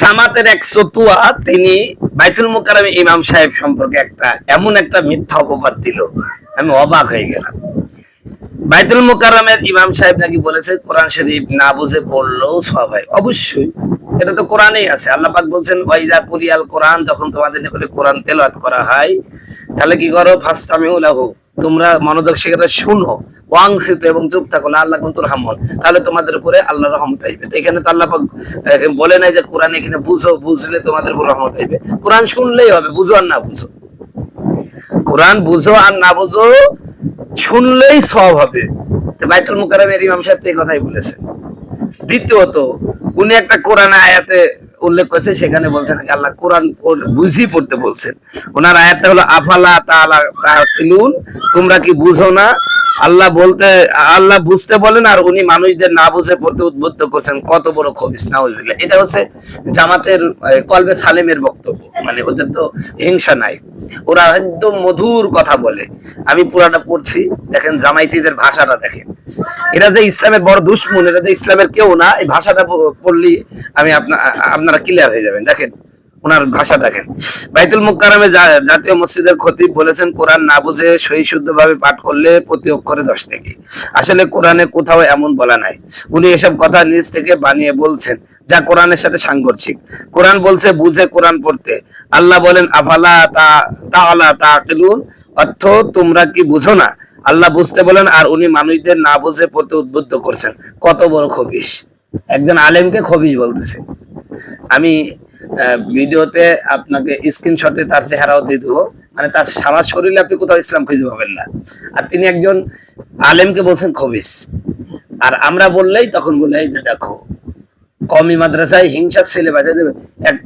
জামাতের এক চতুয়া তিনি বাইতুল মুকাররমে ইমাম সাহেব সম্পর্কে এমন একটা মিথ্যা অপবাদ দিল, আমি অবাক হয়ে গেলাম। বাইতুল মুকাররমের ইমাম সাহেব নাকি বলেছে কোরআন শরীফ না বুঝে পড়লেও সওয়াব হয়। অবশ্যই এটা তো কোরআনেই আছে। আল্লাহ পাক বলছেন ওয়াইজা কুরিয়াল কোরআন, যখন তোমাদের নিকটে কোরআন তেলাওয়াত করা হয় তাহলে কি করো, ফাসতামিউ লাহু, তোমরা মনোযোগ সহকারে শুনো, ওয়াংসিত এবং চুপ থাকো, আল্লাহ তুরহামুন, তাহলে তোমাদের উপরে আল্লাহর রহমত আসবে। এখানে তো আল্লাহ পাক বলে নাই যে কোরআন এখানে বুঝো, বুঝলে তোমাদের উপর রহমত আসবে। কোরআন শুনলেই হবে, বুঝো আর না বুঝো। কোরআন বুঝো আর না বুঝো, শুনলেই সওয়াব হবে। বাইতুল মুকাররমের ইমাম সাহেব তো এই কথাই বলেছেন। দ্বিতীয়ত উনি একটা কোরআন আয়াতে উল্লেখ করেছে, সেখানে বলছেন আল্লাহ কোরআন বুঝি পড়তে বলছেন। ওনার আয়াতটা হলো আফালা তাআকিলুন, তোমরা কি বুঝো না। আল্লাহ বুঝতে বলেন আর উনি মানুষদের না বুঝে পড়তে উদ্বুদ্ধ করছেন। কত বড় খবিস, নাউজুবিল্লাহ। এটা হচ্ছে জামাতের কলবে সালেমের বক্তব্য। মানে ওদের তো হিংসা নাই, ওরা একদম মধুর কথা বলে। আমি পুরাটা পড়ছি, দেখেন জামাইতিদের ভাষাটা দেখেন। এরা যে ইসলামের বড় দুশমন, এরা যে ইসলামের কেউ না। এই ভাষাটা পড়লি আমি আপনারা ক্লিয়ার হয়ে যাবেন। দেখেন ওনার ভাষা দেখেন। বাইতুল মুকাররমে জাতীয় মসজিদের খতিব বলেছেন কোরআন না বুঝে সহি শুদ্ধভাবে পাঠ করলে প্রতি অক্ষরে 10 নেকি। আসলে কোরআনে কোথাও এমন বলা নাই। উনি এসব কথা নিজ থেকে বানিয়ে বলছেন, যা কোরআনের সাথে সাংঘর্ষিক। কোরআন বলছে বুঝে কোরআন পড়তে। আল্লাহ বলেন আফালা তাআকিলুন, অর্থ তোমরা কি বুঝো না। আল্লাহ বুঝতে বলেন আর উনি মানুষদের না বুঝে পড়তে উদ্বুদ্ধ করছেন। কত বড় খবিশ, একজন আলেমকে খবিশ বলতেছে। আমি ভিডিওতে আপনাকে স্ক্রিনশটে তার চেহারাও দিয়ে দেবো। মানে তার সারা শরীরে আপনি কোথাও ইসলাম খুঁজে পাবেন না। আর তিনি একজন আলেমকে বলছেন খবিশ। আর আমরা বললেই তখন বলে এই যে দেখো, কমি মাদ্রাসায় হিংসা ছেলে বাঁচা দেবে। এক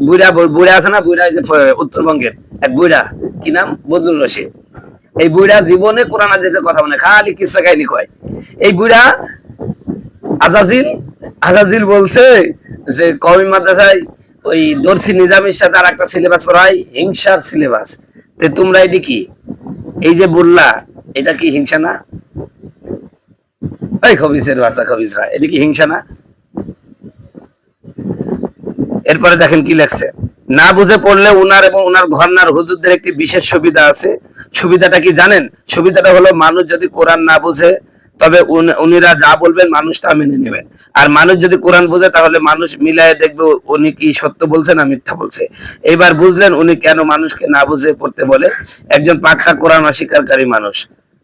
বুড়া আছে না, বুড়া যে উত্তরবঙ্গের এক বুড়া, কি নাম, বদরুল রশিদ। এই বুড়া জীবনে কোরআন হাদিসের কথা মানে খালি কিসসা কাহিনী কয়। এই বুড়া আজাজিল বলছে যে কওমি মাদ্রাসায় ওই দর্শি নিজামের সাথে আর একটা সিলেবাস পড়াই, হিংসার সিলেবাস। তো তোমরা এটি কি, এই যে বললা, এটা কি হিংসা না? এই খবিসের বাচ্চা খবিসরা, এটি কি হিংসা না? এরপরে দেখেন কি লেখছে, না বুঝে পড়লে উনার এবং উনার ঘরনার হুজুরদের একটি বিশেষ সুবিধা আছে। সুবিধাটা কি জানেন? সুবিধাটা হলো মানুষ যদি কোরআন না বুঝে তবে উনিরা যা বলবেন মানুষ তা মেনে নেবেন। আর মানুষ যদি কোরআন বুঝে তাহলে মানুষ মিলায়ে দেখবে উনি কি সত্য বলছে না মিথ্যা বলছে। এইবার বুঝলেন উনি কেন মানুষকে না বুঝে পড়তে বলে। একজন পাক্কা কোরআন অস্বীকারী মানুষ।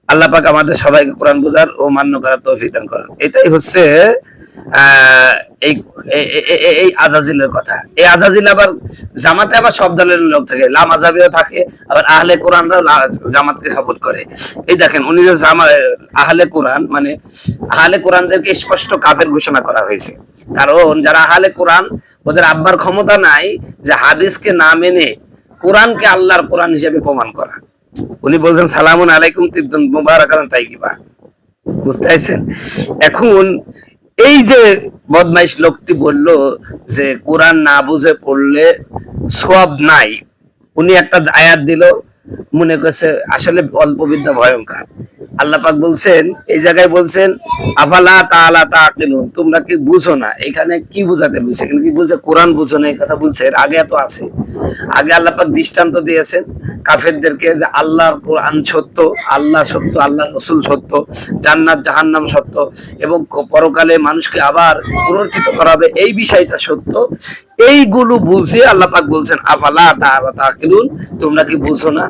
আল্লাহ পাক আমাদের সবাইকে কোরআন বোঝার ও মান্য করার তৌফিক দান করেন। এটাই হচ্ছে এই আজাজিলের কথা। এই আজাজিল আবার জামাতে আবার সব দলের লোক থাকে, লামাজাবিও থাকে, আবার আহলে কোরআনরাও জামাতকে সাপোর্ট করে। এই দেখেন উনি যে আহলে কোরআন, মানে আহলে কোরআনদেরকে স্পষ্ট কাফের ঘোষণা করা হয়েছে। কারণ যারা আহলে কোরআন, ওদের আব্বার ক্ষমতা নাই যে হাদিসকে না মেনে কোরআনকে আল্লাহর কোরআন হিসেবে প্রমাণ করা। উনি বলছেন সালামুন আলাইকুম তিবতুন মুবারাকাতান তাইয়িবা। বুঝতে পারছেন? এখন এই যে বদমাইশ লোকটি বলল যে কোরআন না বুঝে পড়লে সওয়াব নাই, উনি একটা আয়াত দিল, মনে করছে আসলে অল্প বিদ্যা ভয়ঙ্কর। আল্লাহ পাক বলছেন, এই জায়গায় বলছেন আফালা তাআকিলুন, তোমরা কি বুঝো না। এখানে কি বুঝাতে বলছে? এখানে কি বলছে কোরআন বুঝো না, এই কথা বলছে। এর আগে এত আছে। আগে আল্লাহ পাক দৃষ্টান্ত দিয়েছেন কাফেরদেরকে যে আল্লাহর কোরআন সত্য, আল্লাহ সত্য, আল্লাহর রাসূল সত্য, জান্নাত জাহান্নাম সত্য এবং পরকালে মানুষকে আবার পুনরুত্থিত করা হবে, এই বিষয়টা সত্য। এইগুলো বুঝে আল্লাহ পাক বলছেন আফালা তাআকিলুন, তোমরা কি বুঝো না।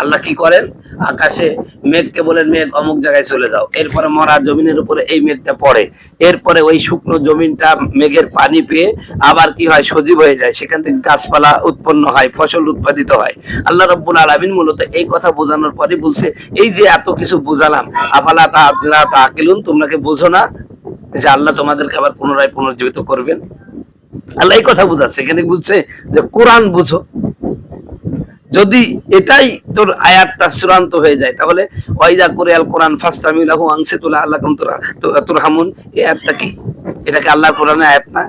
আল্লাহ কি করেন, আকাশে মেঘকে বলেন মেঘ অমুক জায়গায় চলে যাও, এরপরে মরা জমিনের উপরে এই মেঘটা পড়ে, এরপরে ওই শুকনো জমিনটা মেঘের পানি পেয়ে আবার কি হয়, সজীব হয়ে যায়, সেখান থেকে গাছপালা উৎপন্ন হয়, ফসল উৎপাদিত হয়। আল্লাহ রাব্বুল আলামিন মূলত এই কথা বোঝানোর পরে বলছে, এই যে এত কিছু বুঝালাম, আফালা তাআকিলুন, তোমরা কি বুঝো না যে আল্লাহ তোমাদেরকে আবার পুনরায় পুনর্জীবিত করবেন। আল্লাহ এই কথা বুঝাচ্ছে। এখানে বলছে যে কোরআন বুঝো। যদি এটাই তোর আয়াতটা চূড়ান্ত হয়ে যায় তাহলে ওয়াইজা কুরিয়াল কোরআন ফাসতামিউ লাহু ওয়ানসিতু লাআল্লাকুম তুরহামুন, এই আয়াতটা কি? এটা কি আল্লাহর কোরআনের আয়াত না?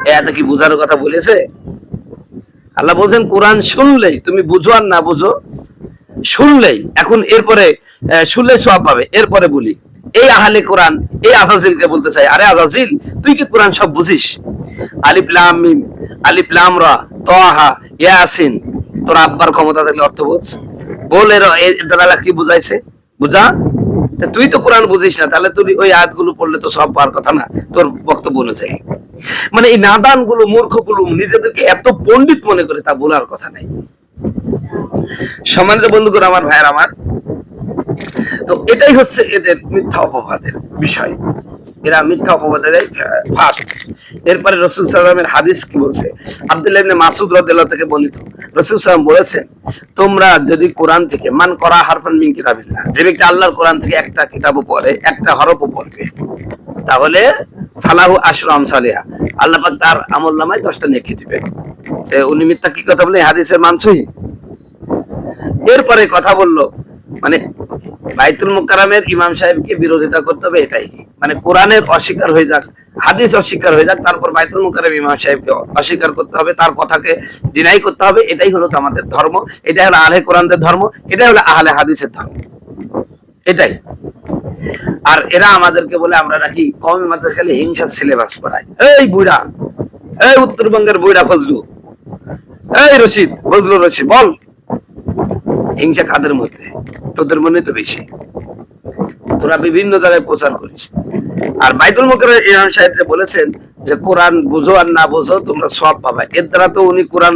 এই আয়াতটা কি বুঝার কথা বলেছে? আল্লাহ বলছেন কোরআন শুনলেই, তুমি বুঝো আর না বুঝো, শুনলেই। এখন এরপরে শুনলেই সওয়াব পাবে। এরপরে বলি এই আহলে কোরআন, এই আজাজিলকে বলতে চাই, আরে আজাজিল, তুই কি কোরআন সব বুঝিস? আলিফ লাম মিম, আলিফ লাম রা, তাহা, ইয়াসিন। তোর আব্বার ক্ষমতা থাকলে অর্থ বোঝ, বল এর দ্বারা কি বুঝাইছে, বুঝা। তুই তো কোরআন বুঝিস না, তাহলে তুই ওই আয়াতগুলো পড়লে তো সব পাওয়ার কথা না, তোর বক্তব্য অনুযায়ী। মানে এই নাদান গুলো, মূর্খ গুলো নিজেদেরকে এত পণ্ডিত মনে করে, তা বলার কথা নেই। সম্মানিত বন্ধুগণ, আমার ভাইয়ের আমার, তো এটাই হচ্ছে এদের মিথ্যা অপবাদের বিষয়। এরা মিথ্যা অপবাদে ফার্স্ট। এরপরে রাসূল সাল্লাল্লাহু আলাইহি ওয়াসাল্লামের হাদিস কি বলছে? আব্দুল্লাহ ইবনে মাসউদ রাদিয়াল্লাহু থেকে বর্ণিত, রাসূল সাল্লাল্লাহু আলাইহি ওয়াসাল্লাম বলেছেন, তোমরা যদি কোরআন থেকে মান করা হারফান মিন কিতাবিল্লাহ, যে ব্যক্তি আল্লাহর কোরআন থেকে একটা কিতাবও পড়ে, একটা হরফও পড়বে, তাহলে ফালাহু আশরু আমসালিহা, আল্লাহ পাক তার আমলনামায় 10টা নেকি দিবেন। উনি মিথ্যা কি কথা বলে হাদিসের মানছই। এরপরে কথা বললো, মানে বাইতুল মুকাররমের ইমাম সাহেবকে বিরোধিতা করতে হবে, এটাই মানে কোরআনের অস্বীকার হয়ে যাক, হাদিস অস্বীকার হয়ে যাক, তারপর বাইতুল মুকাররম ইমাম সাহেবকে অস্বীকার করতে হবে, তার কথাকে ডিনাই করতে হবে। এটাই হলো আমাদের ধর্ম, এটাই হলো আহলে কোরআনদের ধর্ম, এটাই হলো আহলে হাদিসের ধর্ম, এটাই। আর এরা আমাদেরকে বলে আমরা নাকি কওমি মাদ্রাসা খালি হিংসার সিলেবাস পড়াই। এই বুইড়া, এই উত্তরবঙ্গের বুইড়া ফজলু, এই রশিদ, ফজলু রশিদ, বল হিংসা কাদের মধ্যে? তোদের মনে তো বেশি, তোরা বিভিন্ন জায়গায় প্রচার করিস। আর বাইতুল মুকাররমের ইমাম সাহেব বলেছেন যে কোরআন বুঝো আর না বুঝো তোমরা সওয়াব পাবে। এর দ্বারা তো উনি কোরআন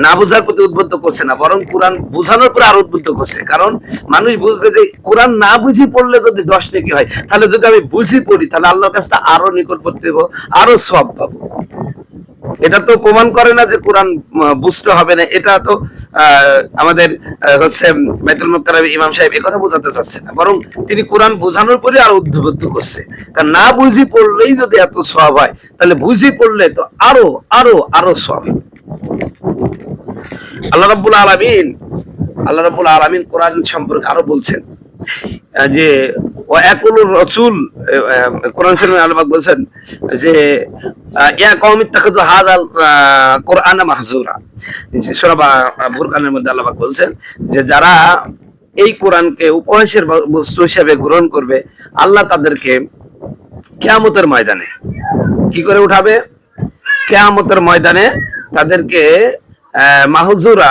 না বুঝার প্রতি উদ্বুদ্ধ করছে না, বরং কোরআন বুঝানোর পরে আরো উদ্বুদ্ধ করছে। কারণ মানুষ বুঝবে যে কোরআন না বুঝি পড়লে যদি 10 নেকি হয়, তাহলে যদি আমি বুঝি পড়ি তাহলে আল্লাহর কাছে আরো নিকটবর্তী হবো, আরো সওয়াব পাবো। এটা তো প্রমাণ করে না যে কোরআন বুঝতে হবে না। এটা তো আমাদের হচ্ছে বাইতুল মুকাররমের ইমাম সাহেব এই কথা বোঝাতে চাচ্ছে না, বরং তিনি কোরআন বোঝানোর পরে আরো উদ্বুদ্ধ করছে। কারণ না বুঝি পড়লেই যদি এত সওয়াব হয়, তাহলে বুঝি পড়লে তো আরো আরো আরো সওয়াব হবে। আল্লাহ রাব্বুল আলামিন কোরআন সম্পর্কে আরো বলছেন যে ওয়াকুলুর রাসূল, কোরআন শরীফে আল্লাহ পাক বলেন যে ইয়া কওমি ইত্তাখাযু হাযাল কোরআনা মাহজুরা। সূরা ফুরকানের মধ্যে আল্লাহ পাক বলেন যে যারা এই কোরআনকে উপহাসের বস্তু হিসেবে গ্রহণ করবে, আল্লাহ তাদেরকে কিয়ামতের ময়দানে কি করে উঠাবে? কিয়ামতের ময়দানে তাদেরকে মাহজুরা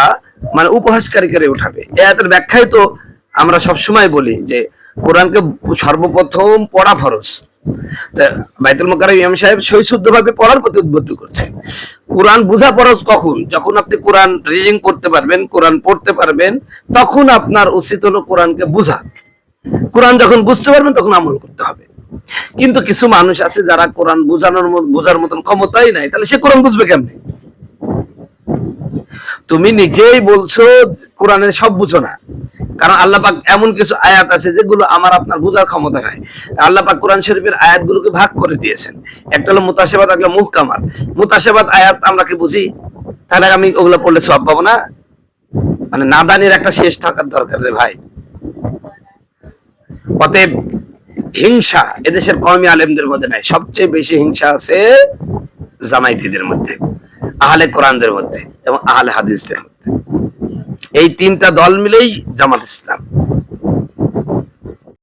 মানে উপহাসকারী করে উঠাবে। এই আয়াতের ব্যাখ্যায় তো আমরা সবসময় বলি যে কোরআনকে সর্বপ্রথম পড়া ফরজ। বাইতুল মুকাররম ইমাম সাহেব সহিশুদ্ধভাবে পড়ার প্রতি উদ্বুদ্ধ করছে। কোরআন বুঝা ফরজ কখন? যখন আপনি কোরআন রিডিং করতে পারবেন, কোরআন পড়তে পারবেন, তখন আপনার উচিত হলো কোরআনকে বুঝা। কোরআন যখন বুঝতে পারবেন তখন আমল করতে হবে। কিন্তু কিছু মানুষ আছে যারা কোরআন বোঝার মতন ক্ষমতাই নাই, তাহলে সে কোরআন বুঝবে কেমনে? তুমি নিজেই বলছো কোরআনের সব বুঝো না, কারণ আল্লাহ পাক এমন কিছু আয়াত আছে যেগুলো আমার আপনার বোঝার ক্ষমতা নাই। আল্লাহ পাক কোরআন শরীফের আয়াতগুলোকে ভাগ করে দিয়েছেন, একটা হলো মুতাশাবাত, একটা মুহকামাত। মুতাশাবাত আয়াত আমরা কি বুঝি, তাহলে আমি ওগুলো পড়লে সওয়াব পাবো না? মানে নাদানির একটা শেষ থাকার দরকার রে ভাই। অতএব হিংসা এদেশের কওমি আলেমদের মধ্যে নাই, সবচেয়ে বেশি হিংসা আছে জামায়াতীদের মধ্যে, আহলে কোরআনদের মধ্যে এবং আহলে হাদিসদের মধ্যে। এই তিনটা দল মিলেই জামাত ইসলাম।